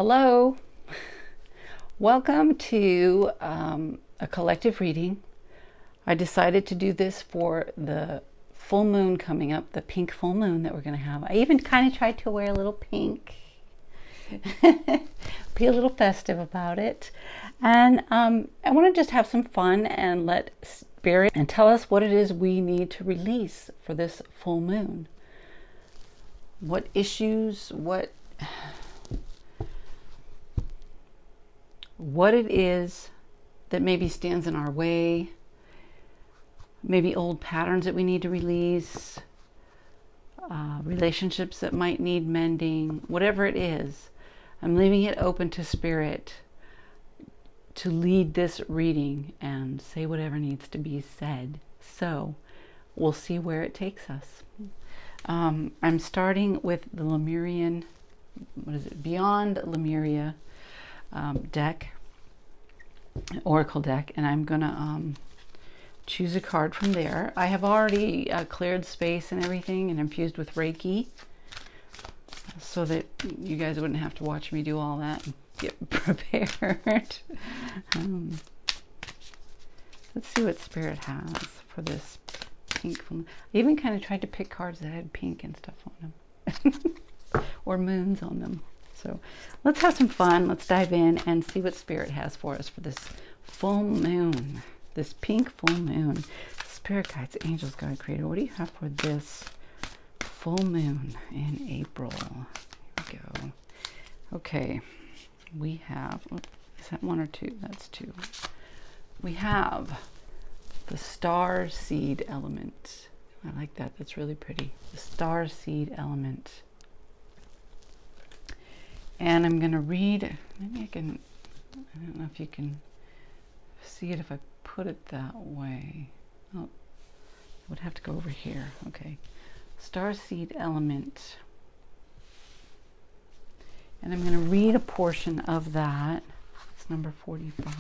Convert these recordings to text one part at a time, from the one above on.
Hello, welcome to a collective reading. I decided to do this for the full moon coming up, the pink full moon that we're going to have. I even kind of tried to wear a little pink, be a little festive about it. And I want to just have some fun and let Spirit and tell us what it is we need to release for this full moon. What issues, what it is that maybe stands in our way, maybe old patterns that we need to release, relationships that might need mending, whatever it is. I'm leaving it open to Spirit to lead this reading and say whatever needs to be said. So we'll see where it takes us. I'm starting with the Lemurian, Beyond Lemuria deck, oracle deck, and I'm gonna choose a card from there. I have already cleared space and everything and infused with Reiki so that you guys wouldn't have to watch me do all that and get prepared. Let's see what Spirit has for this pink. I even kind of tried to pick cards that had pink and stuff on them or moons on them. So let's have some fun. Let's dive in and see what Spirit has for us for this full moon, this pink full moon. Spirit guides, angels, God, creator, what do you have for this full moon in April? Here we go. Okay, we have, is that one or two? That's two. We have the star seed element. I like that. That's really pretty. The star seed element. And I'm going to read, maybe I don't know if you can see it if I put it that way. Oh, I would have to go over here. Okay. Starseed element. And I'm going to read a portion of that. It's number 45.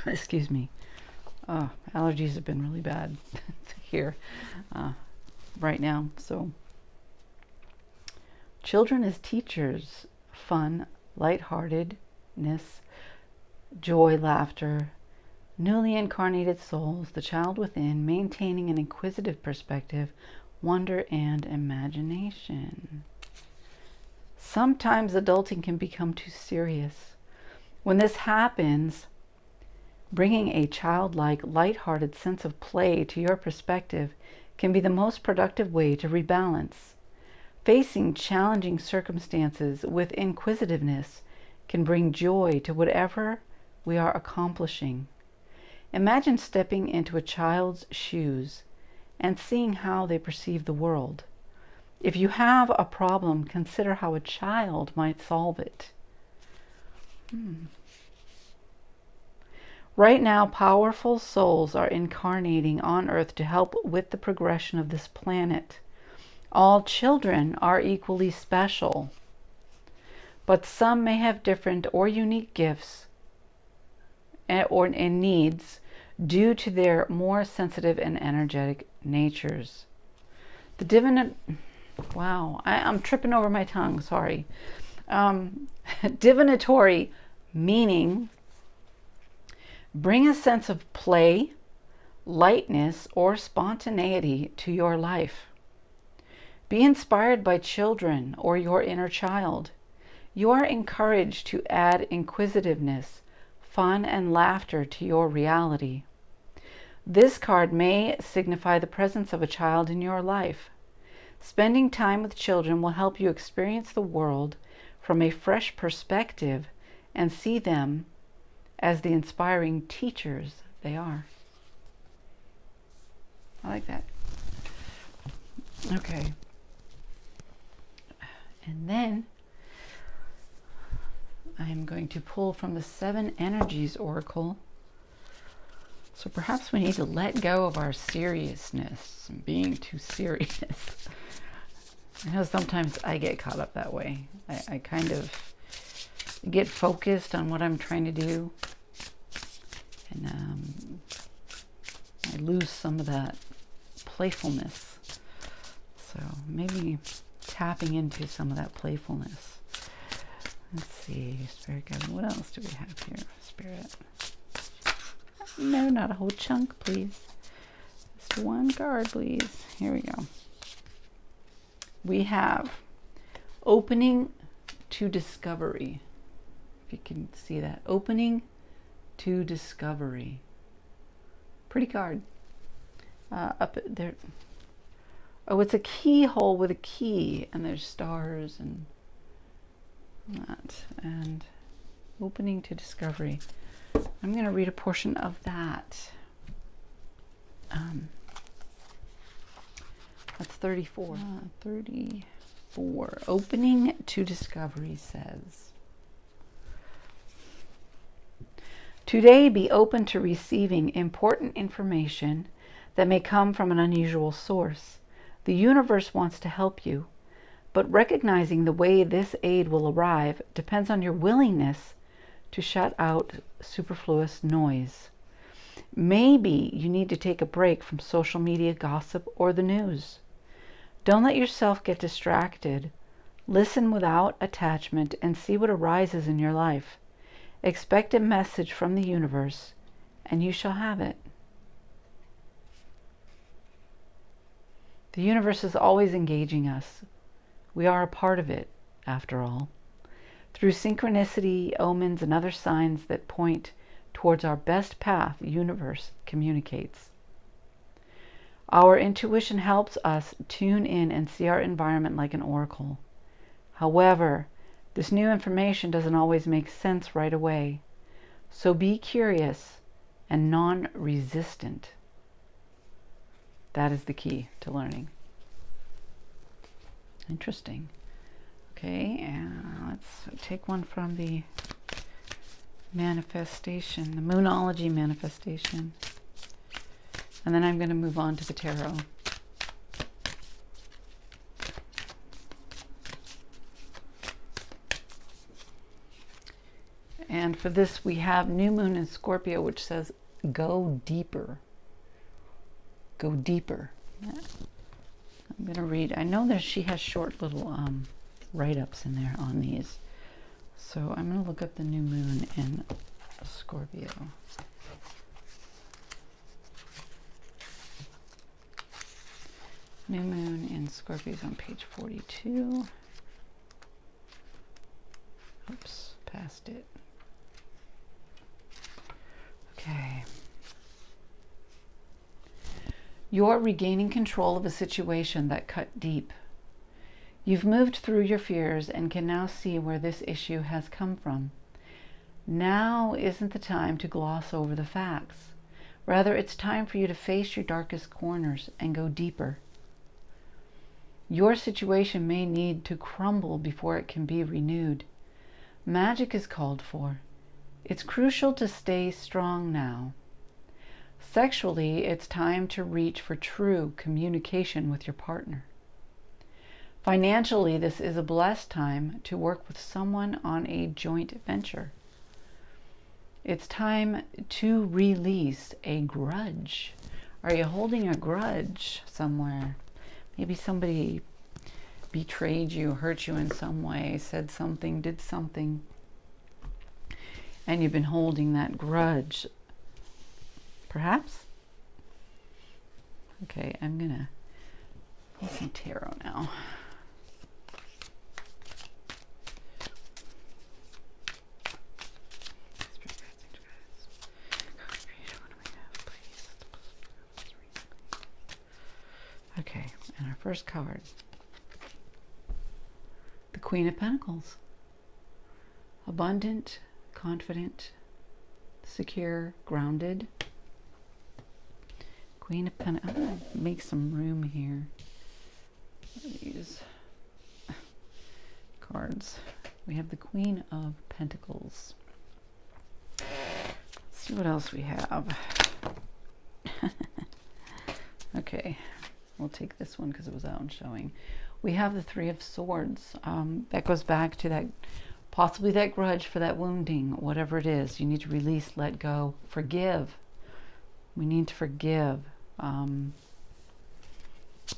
Excuse me. Oh, allergies have been really bad here right now. So, children as teachers, fun, lightheartedness, joy, laughter, newly incarnated souls, the child within, maintaining an inquisitive perspective, wonder, and imagination. Sometimes adulting can become too serious. When this happens, bringing a childlike, lighthearted sense of play to your perspective can be the most productive way to rebalance. Facing challenging circumstances with inquisitiveness can bring joy to whatever we are accomplishing. Imagine stepping into a child's shoes and seeing how they perceive the world. If you have a problem, consider how a child might solve it. Right now, powerful souls are incarnating on Earth to help with the progression of this planet. All children are equally special, but some may have different or unique gifts and needs due to their more sensitive and energetic natures. The I'm tripping over my tongue, sorry. Divinatory meaning: bring a sense of play, lightness, or spontaneity to your life. Be inspired by children or your inner child. You are encouraged to add inquisitiveness, fun, and laughter to your reality. This card may signify the presence of a child in your life. Spending time with children will help you experience the world from a fresh perspective and see them as the inspiring teachers they are. I like that. Okay. And then I am going to pull from the Seven Energies Oracle. So perhaps we need to let go of our seriousness and being too serious. I know sometimes I get caught up that way. I kind of get focused on what I'm trying to do. And I lose some of that playfulness. So maybe tapping into some of that playfulness. Let's see, Spirit Guide. What else do we have here, Spirit? No, not a whole chunk, please. Just one card, please. Here we go. We have opening to discovery. If you can see that. Opening to discovery. Pretty card. Up there. Oh, it's a keyhole with a key, and there's stars and that. And opening to discovery. I'm going to read a portion of that. That's 34. 34. Opening to discovery says, today be open to receiving important information that may come from an unusual source. The universe wants to help you, but recognizing the way this aid will arrive depends on your willingness to shut out superfluous noise. Maybe you need to take a break from social media gossip or the news. Don't let yourself get distracted. Listen without attachment and see what arises in your life. Expect a message from the universe, and you shall have it. The universe is always engaging us. We are a part of it, after all. Through synchronicity, omens, and other signs that point towards our best path, the universe communicates. Our intuition helps us tune in and see our environment like an oracle. However, this new information doesn't always make sense right away. So be curious and non-resistant. That is the key to learning. Interesting. Okay, and let's take one from the manifestation, the Moonology Manifestation. And then I'm going to move on to the tarot. And for this, we have New Moon in Scorpio, which says, go deeper. Go deeper. Yeah. I'm going to read. I know that she has short little write-ups in there on these. So I'm going to look up the new moon in Scorpio. New moon in Scorpio is on page 42. Oops, passed it. Okay. You're regaining control of a situation that cut deep. You've moved through your fears and can now see where this issue has come from. Now isn't the time to gloss over the facts. Rather, it's time for you to face your darkest corners and go deeper. Your situation may need to crumble before it can be renewed. Magic is called for. It's crucial to stay strong now. Sexually, it's time to reach for true communication with your partner. Financially, this is a blessed time to work with someone on a joint venture. It's time to release a grudge. Are you holding a grudge somewhere? Maybe somebody betrayed you, hurt you in some way, said something, did something, and you've been holding that grudge. Perhaps? Okay, I'm gonna pull some tarot now. Okay, and our first card, the Queen of Pentacles. Abundant, confident, secure, grounded. Queen of Pentacles. I'm going to make some room here. These cards. We have the Queen of Pentacles. Let's see what else we have. Okay, we'll take this one because it was out and showing. We have the Three of Swords. That goes back to that, possibly that grudge for that wounding, whatever it is. You need to release, let go, forgive. We need to forgive.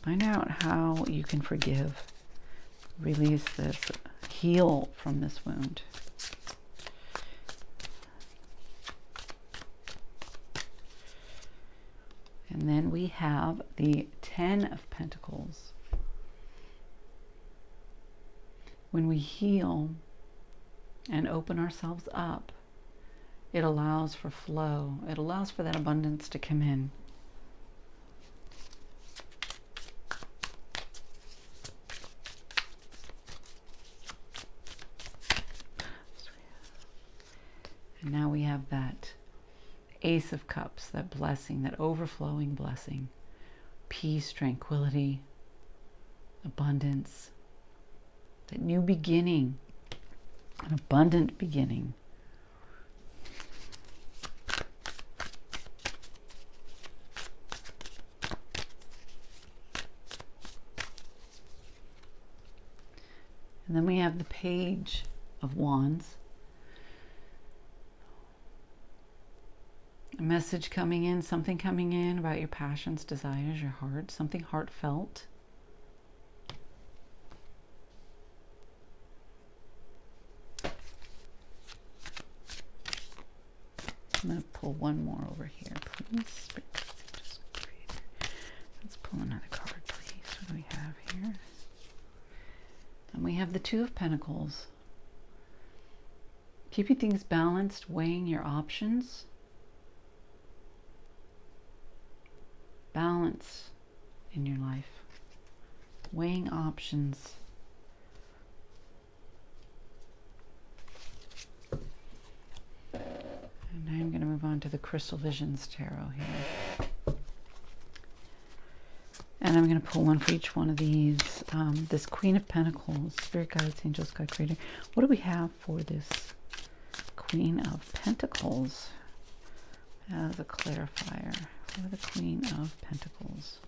find out how you can forgive, release this, heal from this wound. And then we have the 10 of Pentacles. When we heal and open ourselves up, it allows for flow. It allows for that abundance to come in. And now we have that Ace of Cups, that blessing, that overflowing blessing. Peace, tranquility, abundance. That new beginning, an abundant beginning. And then we have the Page of Wands. A message coming in, something coming in about your passions, desires, your heart, something heartfelt. I'm going to pull one more over here, please. Let's pull another card, please. What do we have here? And we have the Two of Pentacles. Keeping things balanced, weighing your options. Balance in your life. Weighing options. And I'm going to move on to the Crystal Visions Tarot here. And I'm going to pull one for each one of these. This Queen of Pentacles, Spirit Guides, Angels, God Creator. What do we have for this Queen of Pentacles as a clarifier? For the Queen of Pentacles.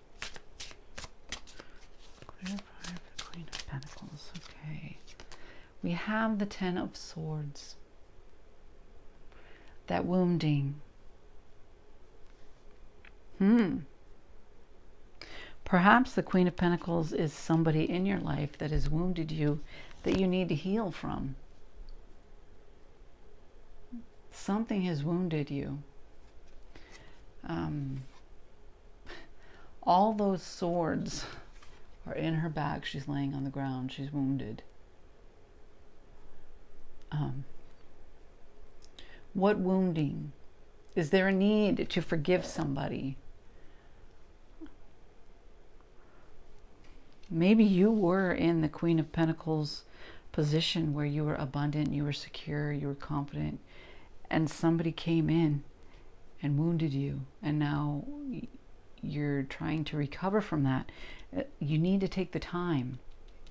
Clarifier for the Queen of Pentacles. Okay. We have the 10 of Swords. That wounding. Perhaps the Queen of Pentacles is somebody in your life that has wounded you that you need to heal from. Something has wounded you. All those swords are in her bag. She's laying on the ground. She's wounded. What wounding? Is there a need to forgive somebody? Maybe you were in the Queen of Pentacles position where you were abundant, you were secure, you were confident, and somebody came in and wounded you, and now you're trying to recover from that. You need to take the time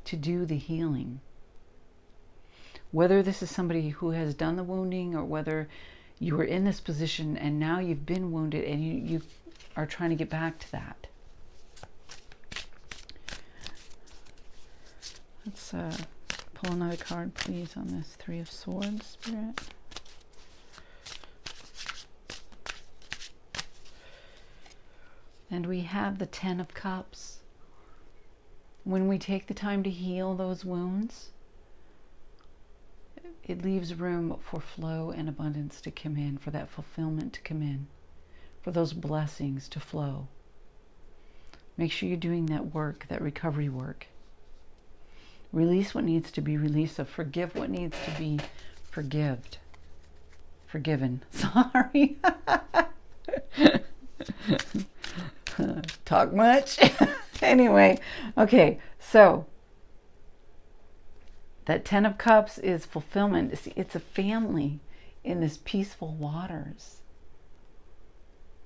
to do the healing. Whether this is somebody who has done the wounding, or whether you were in this position and now you've been wounded and you are trying to get back to that. Let's pull another card, please, on this Three of Swords, Spirit. And we have the 10 of Cups. When we take the time to heal those wounds, it leaves room for flow and abundance to come in, for that fulfillment to come in, for those blessings to flow. Make sure you're doing that work, that recovery work. Release what needs to be released. So forgive what needs to be forgiven. Sorry. Talk much? Anyway, okay, so that 10 of Cups is fulfillment. See, it's a family in this peaceful waters.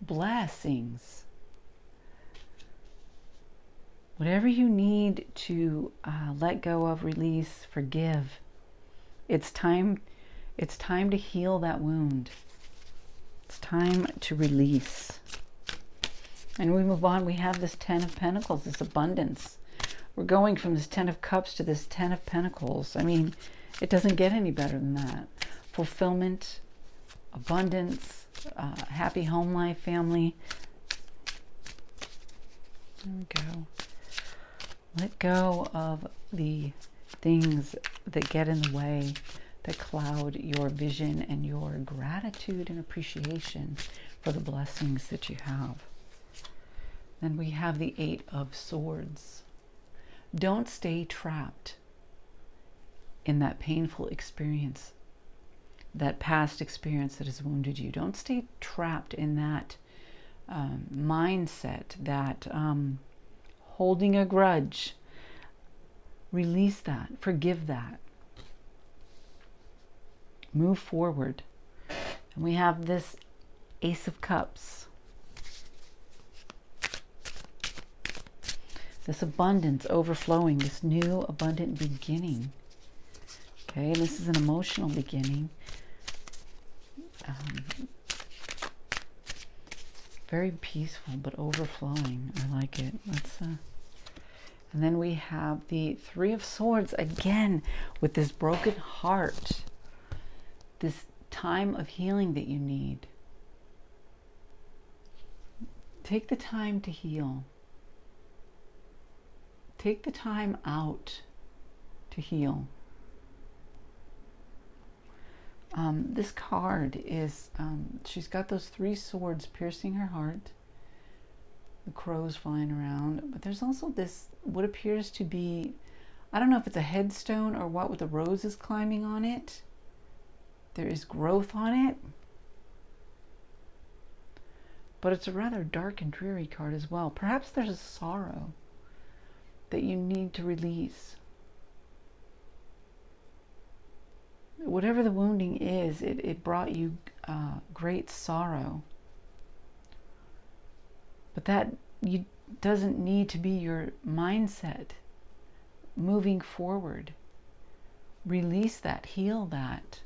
Blessings. Whatever you need to let go of, release, forgive. It's time to heal that wound. It's time to release. And we move on. We have this 10 of Pentacles, this abundance. We're going from this 10 of Cups to this 10 of Pentacles. I mean, it doesn't get any better than that. Fulfillment, abundance, happy home life, family. There we go. Let go of the things that get in the way, that cloud your vision and your gratitude and appreciation for the blessings that you have. Then we have the Eight of Swords. Don't stay trapped in that painful experience, that past experience that has wounded you. Don't stay trapped in that mindset, that holding a grudge. Release that, forgive that. Move forward. And we have this Ace of Cups. This abundance overflowing, this new abundant beginning. Okay, and this is an emotional beginning. Very peaceful, but overflowing. I like it. Let's and then we have the Three of Swords again with this broken heart, this time of healing that you need. Take the time to heal. Take the time out to heal. This card is, she's got those three swords piercing her heart. The crows flying around. But there's also this, what appears to be, I don't know if it's a headstone or what, with the roses climbing on it. There is growth on it. But it's a rather dark and dreary card as well. Perhaps there's a sorrow that you need to release. Whatever the wounding is, it brought you great sorrow. But that doesn't need to be your mindset moving forward. Release that, heal that.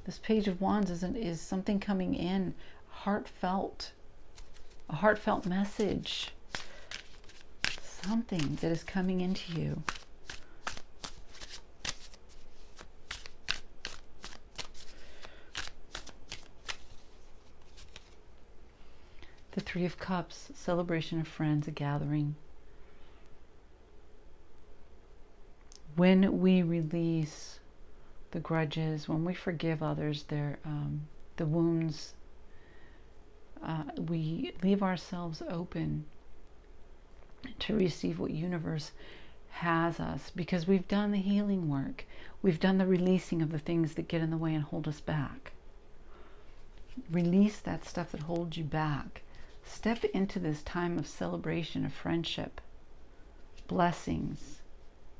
This Page of Wands is something coming in, heartfelt, a heartfelt message, something that is coming into you. The Three of Cups, celebration of friends, a gathering. When we release the grudges, when we forgive others, the wounds, we leave ourselves open to receive what universe has us, because we've done the healing work. We've done the releasing of the things that get in the way and hold us back. Release that stuff that holds you back. Step into this time of celebration of friendship, blessings,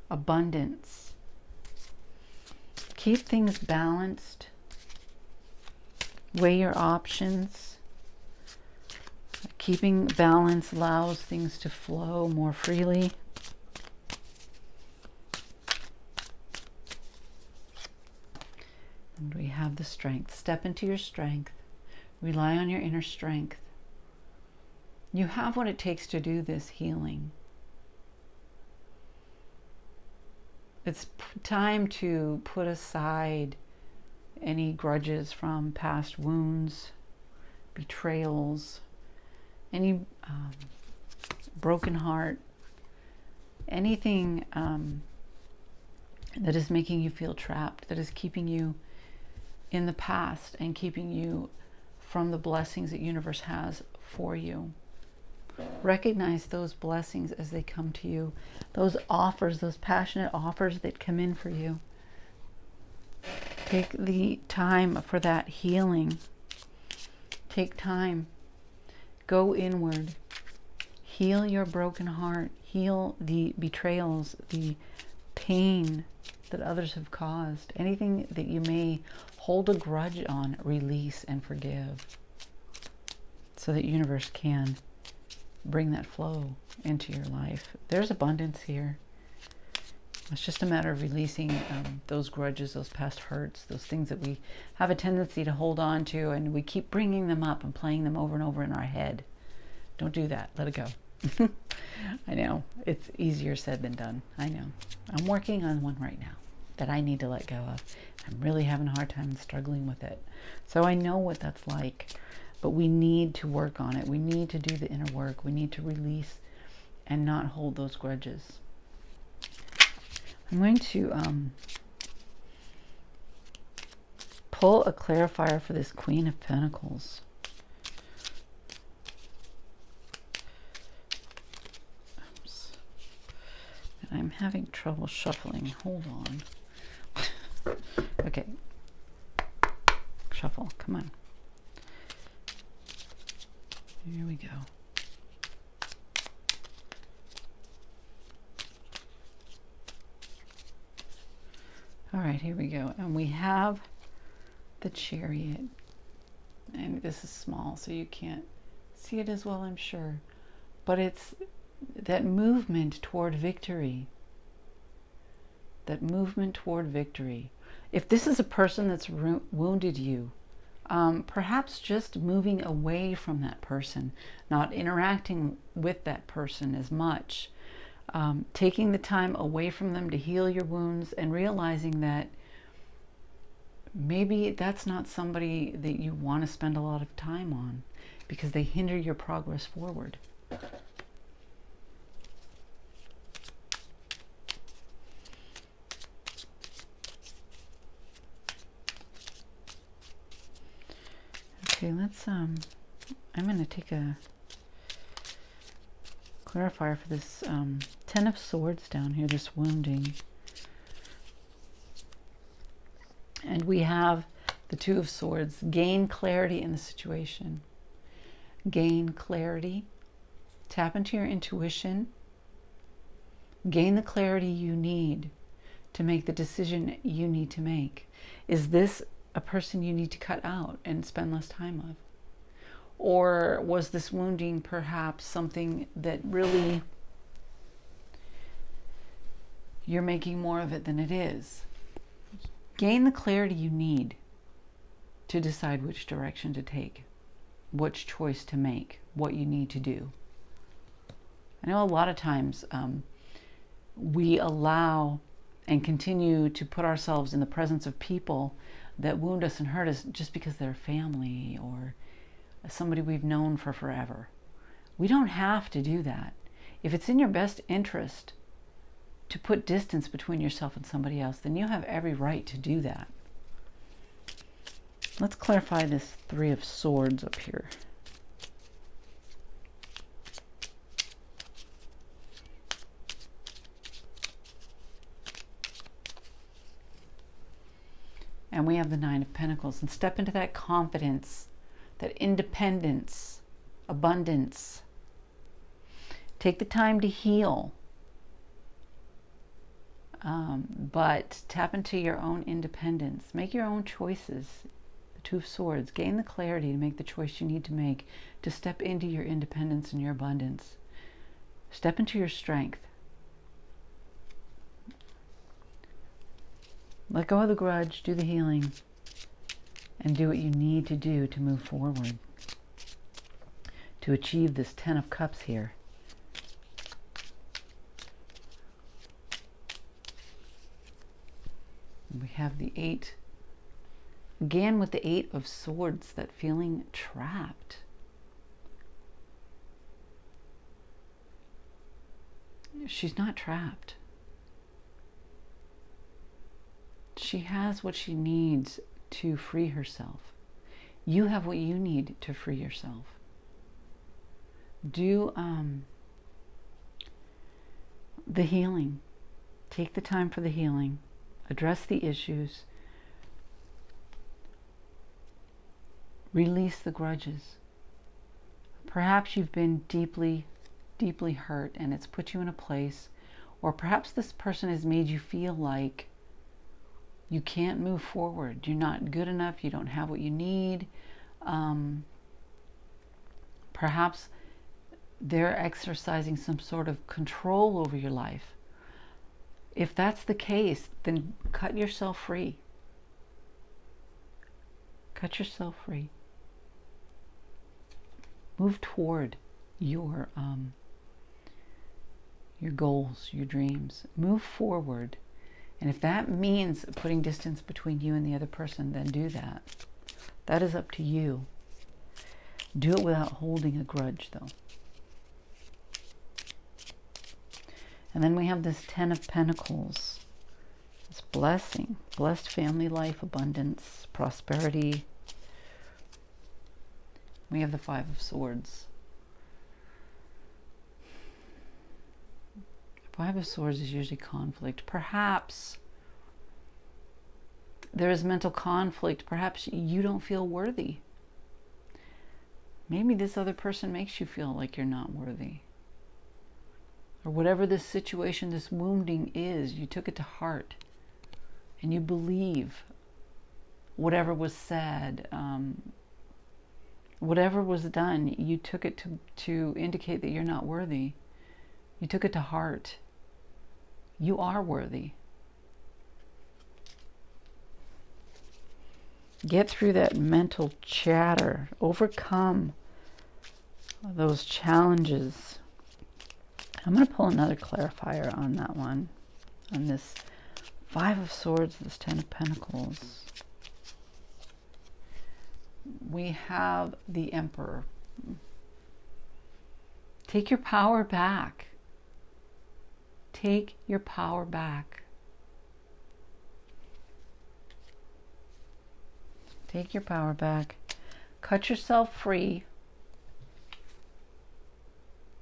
abundance. Keep things balanced. Weigh your options. Keeping balance allows things to flow more freely. And we have the strength. Step into your strength. Rely on your inner strength. You have what it takes to do this healing. It's time to put aside any grudges from past wounds, betrayals, any broken heart, anything that is making you feel trapped, that is keeping you in the past and keeping you from the blessings that universe has for you. Recognize those blessings as they come to you, those offers, those passionate offers that come in for you. Take the time for that healing. Take time. Go inward. Heal your broken heart. Heal the betrayals, the pain that others have caused. Anything that you may hold a grudge on, release and forgive, so that universe can bring that flow into your life. There's abundance here. It's just a matter of releasing those grudges, those past hurts, those things that we have a tendency to hold on to, and we keep bringing them up and playing them over and over in our head. Don't do that. Let it go. I know. It's easier said than done. I know. I'm working on one right now that I need to let go of. I'm really having a hard time struggling with it. So I know what that's like. but we need to work on it. We need to do the inner work. We need to release and not hold those grudges. I'm going to pull a clarifier for this Queen of Pentacles. Oops. I'm having trouble shuffling. Hold on. Okay. Shuffle. Come on. Here we go. All right, here we go. And we have the Chariot. And this is small, so you can't see it as well, I'm sure. But it's that movement toward victory. That movement toward victory. If this is a person that's wounded you, perhaps just moving away from that person, not interacting with that person as much, taking the time away from them to heal your wounds, and realizing that maybe that's not somebody that you want to spend a lot of time on because they hinder your progress forward. Okay, let's I'm going to take a clarifier for this Ten of Swords down here, this wounding. And we have the Two of Swords. Gain clarity in the situation. Gain clarity. Tap into your intuition. Gain the clarity you need to make the decision you need to make. Is this a person you need to cut out and spend less time with? Or was this wounding perhaps something that really you're making more of it than it is? Gain the clarity you need to decide which direction to take, which choice to make, what you need to do. I know a lot of times we allow and continue to put ourselves in the presence of people that wound us and hurt us just because they're family or somebody we've known for forever. We don't have to do that. If it's in your best interest to put distance between yourself and somebody else, then you have every right to do that. Let's clarify this Three of Swords up here. And we have the Nine of Pentacles. And step into that confidence, that independence, abundance. Take the time to heal. But tap into your own independence. Make your own choices. The Two of Swords. Gain the clarity to make the choice you need to make to step into your independence and your abundance. Step into your strength. Let go of the grudge, do the healing, and do what you need to do to move forward, to achieve this Ten of Cups here. We have the Eight, again with the Eight of Swords, that feeling trapped. She's not trapped. She has what she needs to free herself. You have what you need to free yourself. Do the healing. Take the time for the healing. Address the issues. Release the grudges. Perhaps you've been deeply, deeply hurt and it's put you in a place, or perhaps this person has made you feel like you can't move forward. You're not good enough. You don't have what you need. Perhaps they're exercising some sort of control over your life. If that's the case, then cut yourself free. Cut yourself free. Move toward your goals, your dreams. Move forward. And if that means putting distance between you and the other person, then do that. That is up to you. Do it without holding a grudge, though. And then we have this 10 of Pentacles. It's blessing, blessed family life, abundance, prosperity. We have the 5 of Swords. 5 of Swords is usually conflict. Perhaps there is mental conflict. Perhaps you don't feel worthy. Maybe this other person makes you feel like you're not worthy. Or whatever this situation, this wounding is, you took it to heart. And you believe whatever was said, whatever was done, you took it to indicate that you're not worthy. You took it to heart. You are worthy. Get through that mental chatter. Overcome those challenges. I'm going to pull another clarifier on that one. On this 5 of Swords, this 10 of Pentacles. We have the Emperor. Take your power back. Take your power back. Take your power back. Cut yourself free.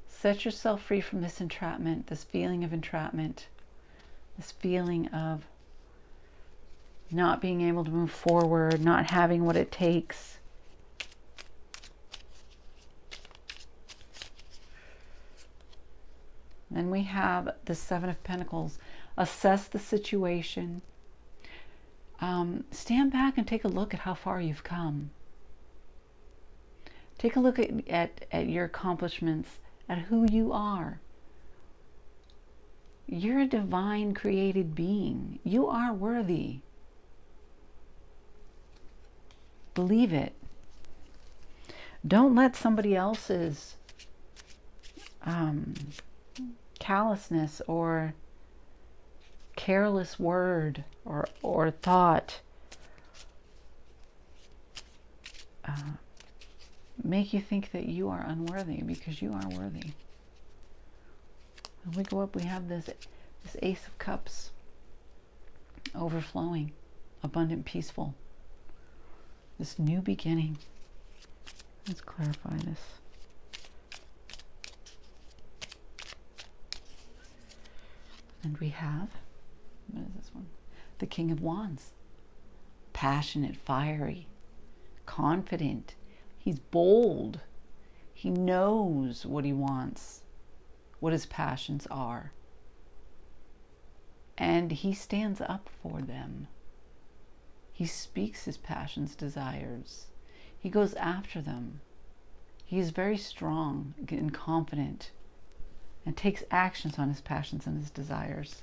Set yourself free from this entrapment, this feeling of entrapment, this feeling of not being able to move forward, not having what it takes. Then we have the 7 of Pentacles. Assess the situation. Stand back and take a look at how far you've come. Take a look at your accomplishments, at who you are. You're a divine created being. You are worthy. Believe it. Don't let somebody else's callousness or careless word or thought make you think that you are unworthy, because you are worthy. When we go up, we have this Ace of Cups, overflowing, abundant, peaceful. This new beginning. Let's clarify this. And we have, what is this one? The King of Wands. Passionate, fiery, confident. He's bold. He knows what he wants, what his passions are. And he stands up for them. He speaks his passions, desires. He goes after them. He is very strong and confident and takes actions on his passions and his desires.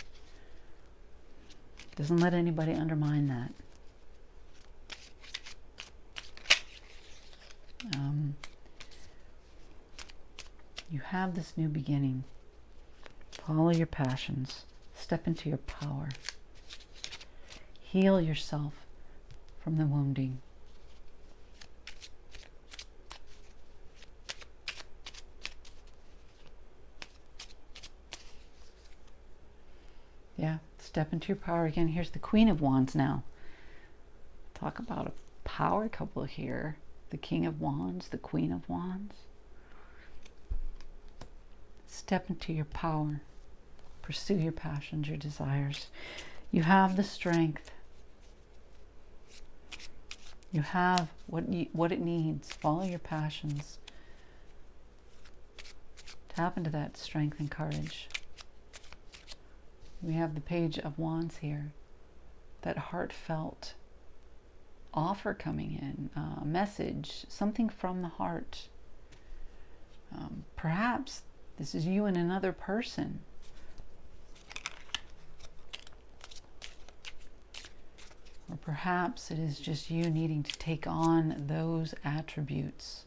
Doesn't let anybody undermine that. You have this new beginning. Follow your passions. Step into your power. Heal yourself from the wounding. Yeah, step into your power again. Here's the Queen of Wands now. Talk about a power couple here. The King of Wands, the Queen of Wands. Step into your power. Pursue your passions, your desires. You have the strength. You have what it needs. Follow your passions. Tap into that strength and courage. We have the Page of Wands here. That heartfelt offer coming in. A message. Something from the heart. Perhaps this is you and another person. Or perhaps it is just you needing to take on those attributes.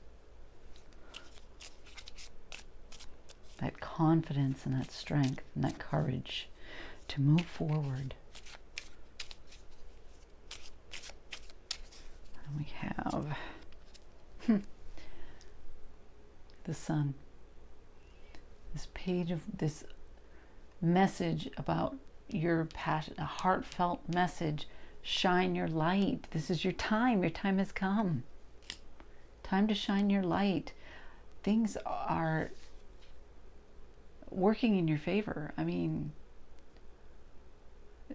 That confidence and that strength and that courage to move forward. And we have the sun. This page of this message about your passion, a heartfelt message. Shine your light. This is your time. Your time has come. Time to shine your light. Things are working in your favor. I mean,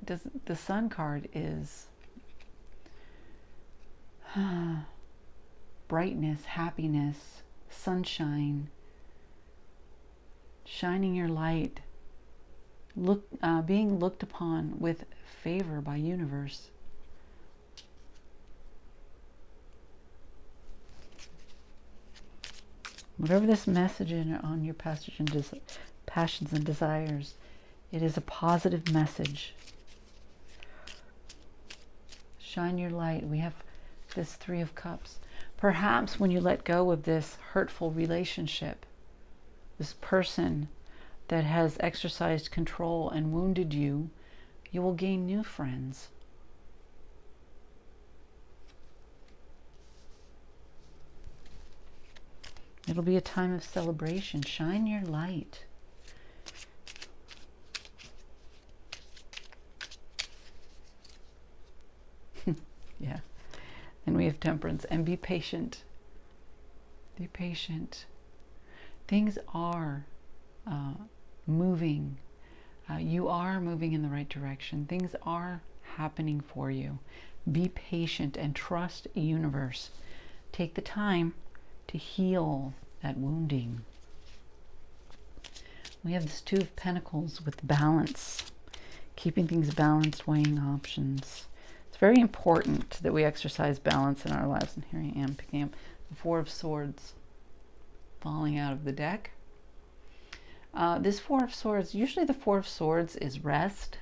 the sun card is brightness, happiness, sunshine, shining your light, being looked upon with favor by universe. Whatever this message is on your passions and desires, it is a positive message. Shine your light. We have this Three of Cups. Perhaps when you let go of this hurtful relationship, this person that has exercised control and wounded you, you will gain new friends. It'll be a time of celebration. Shine your light. Yeah. And we have Temperance. And be patient. Be patient. Things are moving. You are moving in the right direction. Things are happening for you. Be patient and trust the universe. Take the time to heal that wounding. We have this Two of Pentacles with balance, keeping things balanced, weighing options. It's very important that we exercise balance in our lives. And here I am picking up the Four of Swords falling out of the deck. This Four of Swords, usually the Four of Swords is rest,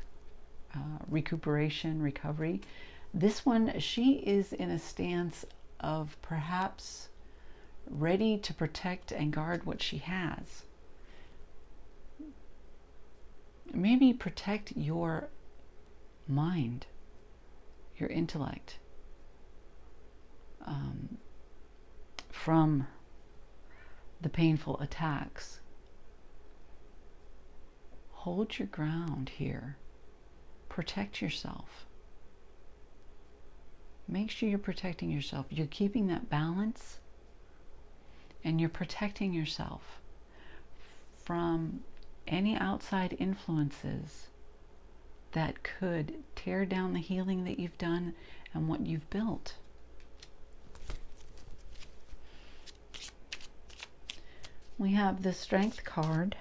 recuperation, recovery. This one, she is in a stance of perhaps ready to protect and guard what she has. Maybe protect your mind, your intellect, from the painful attacks. Hold your ground here. Protect yourself. Make sure you're protecting yourself. You're keeping that balance, and you're protecting yourself from any outside influences that could tear down the healing that you've done and what you've built. We have the Strength card.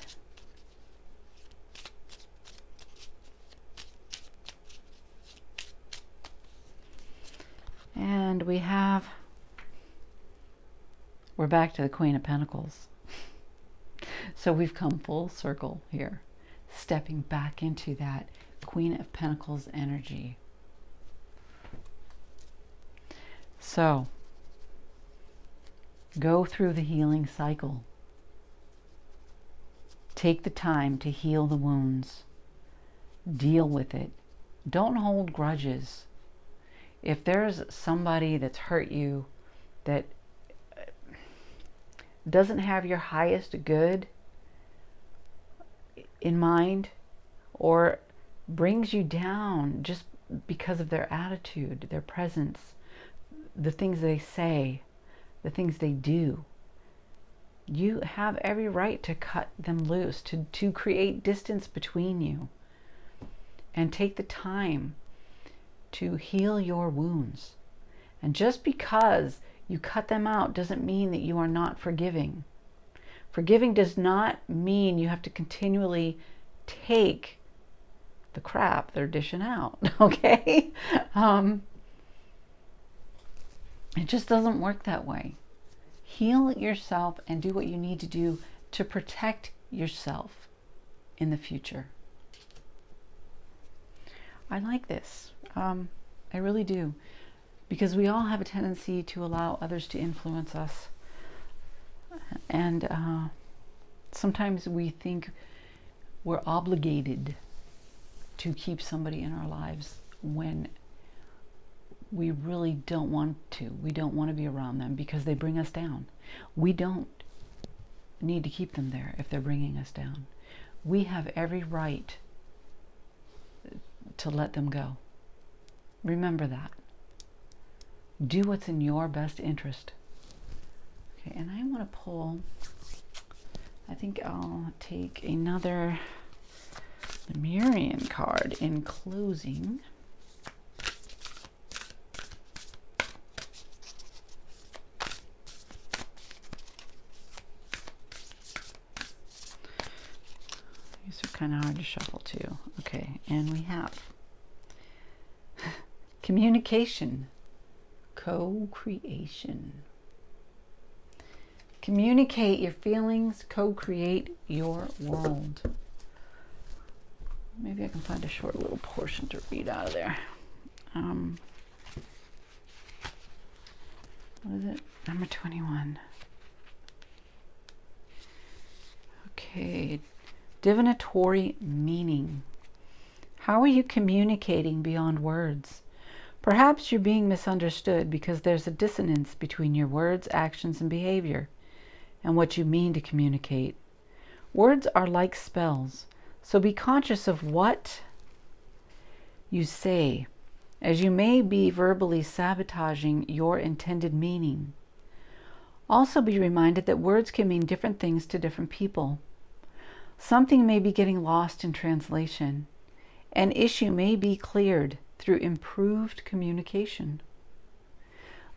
And we're back to the Queen of Pentacles. So we've come full circle here, stepping back into that Queen of Pentacles energy. So go through the healing cycle. Take the time to heal the wounds. Deal with it. Don't hold grudges. If there's somebody that's hurt you that doesn't have your highest good in mind, or brings you down just because of their attitude, their presence, the things they say, the things they do, you have every right to cut them loose, to create distance between you, and take the time to heal your wounds. And just because you cut them out doesn't mean that you are not forgiving. Forgiving does not mean you have to continually take the crap they're dishing out, okay? It just doesn't work that way. Heal yourself and do what you need to do to protect yourself in the future. I like this. I really do. Because we all have a tendency to allow others to influence us. And sometimes we think we're obligated to keep somebody in our lives when we really don't want to. We don't want to be around them because they bring us down. We don't. need to keep them there if they're bringing us down. We have every right to let them go. Remember that. Do what's in your best interest. Okay, and I want to pull, I think I'll take another Lemurian card in closing. These are kind of hard to shuffle too. Okay, and we have communication, co-creation. Communicate your feelings, co-create your world. Maybe I can find a short little portion to read out of there. What is it? Number 21. Okay. Divinatory meaning. How are you communicating beyond words? Perhaps you're being misunderstood because there's a dissonance between your words, actions, and behavior, and what you mean to communicate. Words are like spells, so be conscious of what you say, as you may be verbally sabotaging your intended meaning. Also be reminded that words can mean different things to different people. Something may be getting lost in translation. An issue may be cleared through improved communication.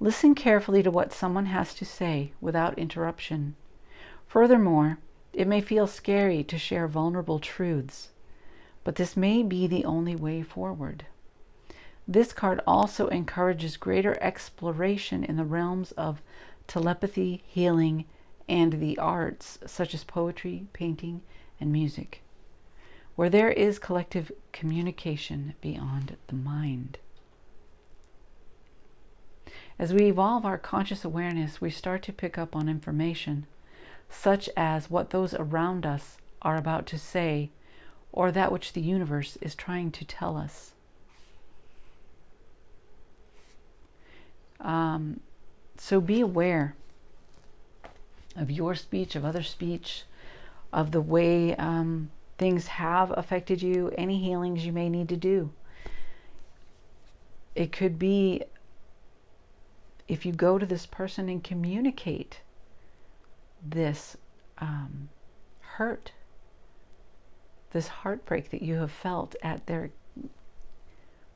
Listen carefully to what someone has to say without interruption. Furthermore, it may feel scary to share vulnerable truths, but this may be the only way forward. This card also encourages greater exploration in the realms of telepathy, healing, and the arts, such as poetry, painting, and music, where there is collective communication beyond the mind. As we evolve our conscious awareness, we start to pick up on information, such as what those around us are about to say, or that which the universe is trying to tell us. So be aware of your speech, of other speech, of the way things have affected you, any healings you may need to do. It could be if you go to this person and communicate this hurt, this heartbreak that you have felt at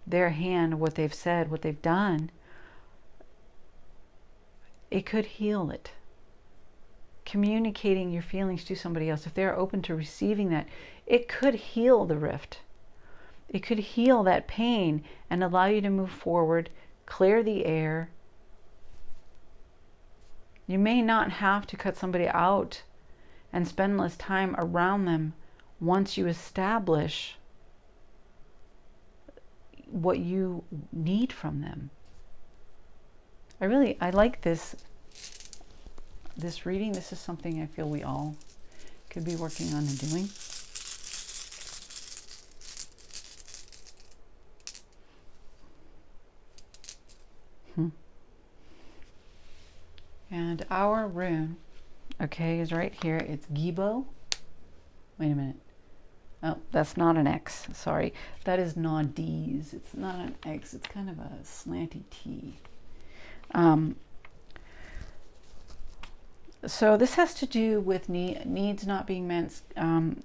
their hand, what they've said, what they've done, it could heal it. Communicating your feelings to somebody else, if they're open to receiving that, it could heal the rift. It could heal that pain and allow you to move forward, clear the air. You may not have to cut somebody out and spend less time around them once you establish what you need from them. I like this reading. This is something I feel we all could be working on and doing. And our rune, okay, is right here. It's Gibo. Wait a minute. Oh, that's not an X. Sorry. That is Nadiz. It's not an X. It's kind of a slanty T. So this has to do with needs not being met,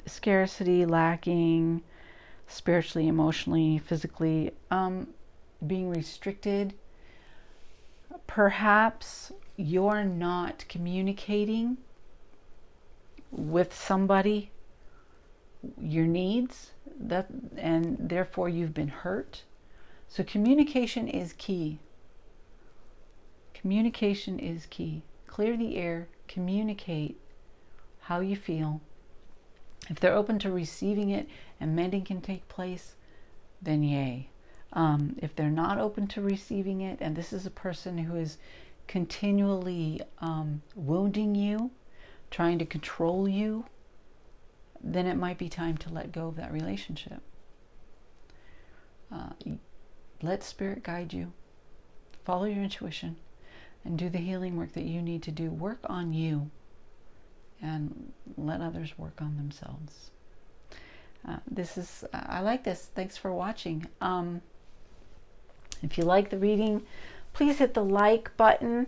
scarcity, lacking, spiritually, emotionally, physically, being restricted. Perhaps you're not communicating with somebody your needs, and therefore you've been hurt. So communication is key. Communication is key. Clear the air, communicate how you feel. If they're open to receiving it and mending can take place, then yay. If they're not open to receiving it, and this is a person who is continually wounding you, trying to control you, then it might be time to let go of that relationship. Let spirit guide you. Follow your intuition and do the healing work that you need to do. Work on you and let others work on themselves. I like this. Thanks for watching. If you like the reading, please hit the like button.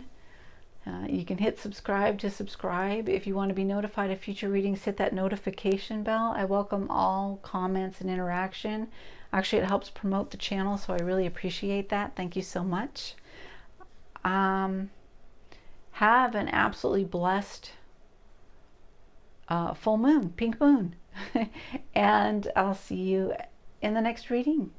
You can hit subscribe to subscribe. If you want to be notified of future readings, hit that notification bell. I welcome all comments and interaction. Actually, it helps promote the channel, so I really appreciate that. Thank you so much. Have an absolutely blessed full moon, pink moon. And I'll see you in the next reading.